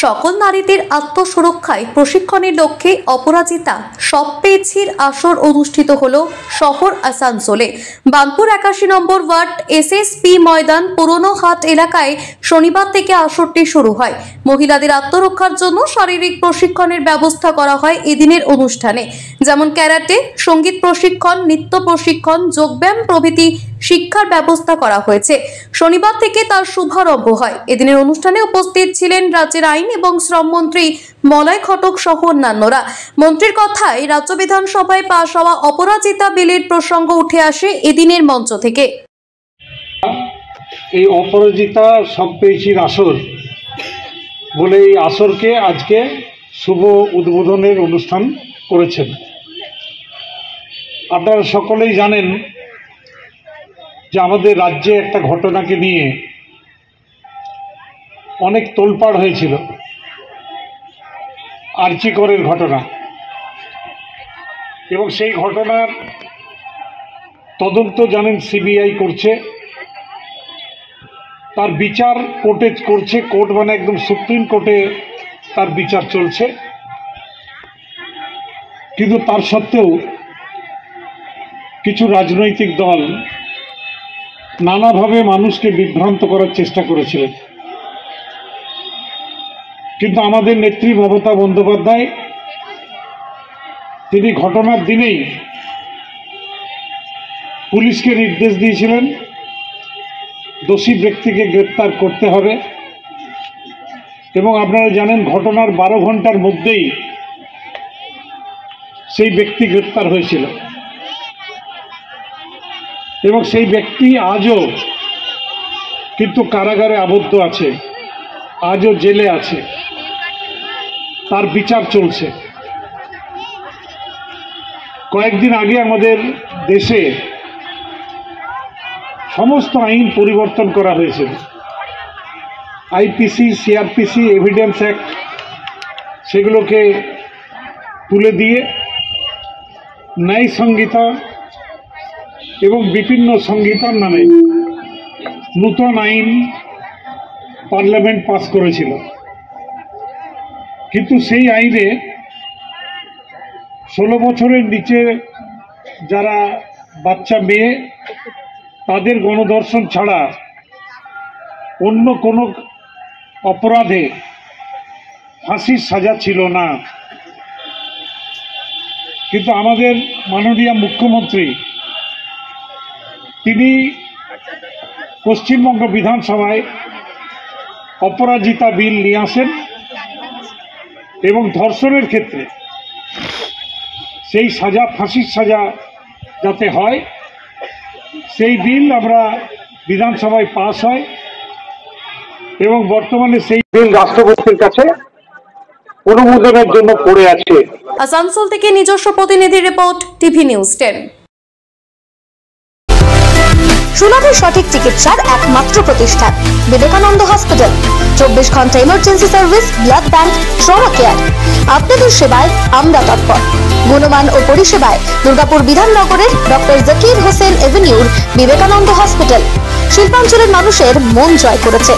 সকল নারীদের আত্মসুরক্ষায় প্রশিক্ষণের লক্ষ্যে অপরাজিতা সবপেছির আসর অনুষ্ঠিত হলো শহর আসানসোলে। বানপুর ৮১ নম্বর ওয়ার্ড এসএসপি ময়দান পুরনো হাট এলাকায় শনিবার থেকে আসরটি শুরু হয়। মহিলাদের আত্মরক্ষার জন্য শারীরিক প্রশিক্ষণের ব্যবস্থা করা হয় এদিনের অনুষ্ঠানে, যেমন ক্যারাটে, সঙ্গীত প্রশিক্ষণ, নৃত্য প্রশিক্ষণ, যোগব্যায়াম প্রভৃতি শিক্ষার ব্যবস্থা করা হয়েছে। শনিবার থেকে তার শুভারম্ভ হয়। এদিনের অনুষ্ঠানে উপস্থিত ছিলেন রাজ্যের আইন এবং শ্রমমন্ত্রী মলয় ঘটক সহ অন্যান্যরা। মন্ত্রীর কথায় রাজ্য বিধানসভায় পাশ হওয়া অপরাজিতা বিলের প্রসঙ্গ উঠে আসে এদিনের মঞ্চ থেকে। এই অপরাজিতা সবপেছির আসর বলে এই আসরকে আজকে শুভ উদ্বোধনের অনুষ্ঠান করেছেন। আপনারা সকলেই জানেন যে আমাদের রাজ্যে একটা ঘটনাকে নিয়ে অনেক তোলপাড় হয়েছিল, আরজি করের ঘটনা, এবং সেই ঘটনার তদন্ত জানেন সিবিআই করছে, তার বিচার কোর্টে করছে, কোর্ট মানে একদম সুপ্রিম কোর্টে তার বিচার চলছে। কিন্তু তার সত্ত্বেও কিছু রাজনৈতিক দল নানাভাবে মানুষকে বিভ্রান্ত করার চেষ্টা করেছিলেন। কিন্তু আমাদের নেত্রী মমতা বন্দ্যোপাধ্যায় তিনি ঘটনার দিনেই পুলিশকে নির্দেশ দিয়েছিলেন দোষী ব্যক্তিকে গ্রেপ্তার করতে হবে, এবং আপনারা জানেন ঘটনার 12 ঘন্টার মধ্যেই সেই ব্যক্তি গ্রেপ্তার হয়েছিল, এবং সেই ব্যক্তি আজও কিন্তু কারাগারে আবদ্ধ আছে, আজও জেলে আছে, তার বিচার চলছে। কয়েকদিন আগে আমাদের দেশে সমস্ত আইন পরিবর্তন করা হয়েছিল। আইপিসি, সিআরপিসি, এভিডেন্স অ্যাক্ট সেগুলোকে তুলে দিয়ে ন্যায় সংহিতা এবং বিভিন্ন সংহিতার নামে নূতন আইন পার্লামেন্ট পাস করেছিল। কিন্তু সেই আইনে 16 বছরের নিচে যারা বাচ্চা মেয়ে তাদের গণধর্ষণ ছাড়া অন্য কোনো অপরাধে ফাঁসির সাজা ছিল না। কিন্তু আমাদের মাননীয় মুখ্যমন্ত্রী তিনি পশ্চিমবঙ্গ বিধানসভায় অপরাজিতা বিল নিয়ে আসেন, এবং ধর্ষণের ক্ষেত্রে সেই সাজা, ফাঁসির সাজা যাতে হয় সেই বিল আমরা বিধানসভায় পাস হয়, এবং বর্তমানে সেই বিল রাষ্ট্রপতির কাছে অনুমোদনের জন্য পড়ে আছে। আসানসোল থেকে নিজস্ব প্রতিনিধি রিপোর্ট, টিভি নিউজ 10। সুলভের সঠিক চিকিৎসার একমাত্র প্রতিষ্ঠান বিবেকানন্দ হসপিটাল। 24 ঘন্টা emergency service, blood bank, trauma care. আপনাদের সেবায় আমরা তৎপর। গুণমান ও পরিষেবায় দুর্গাপুর বিধাননগরের ডক্টর জাকির হোসেন এভিনিউর বিবেকানন্দ হসপিটাল শিল্পাঞ্চলের মানুষের মন জয় করেছে।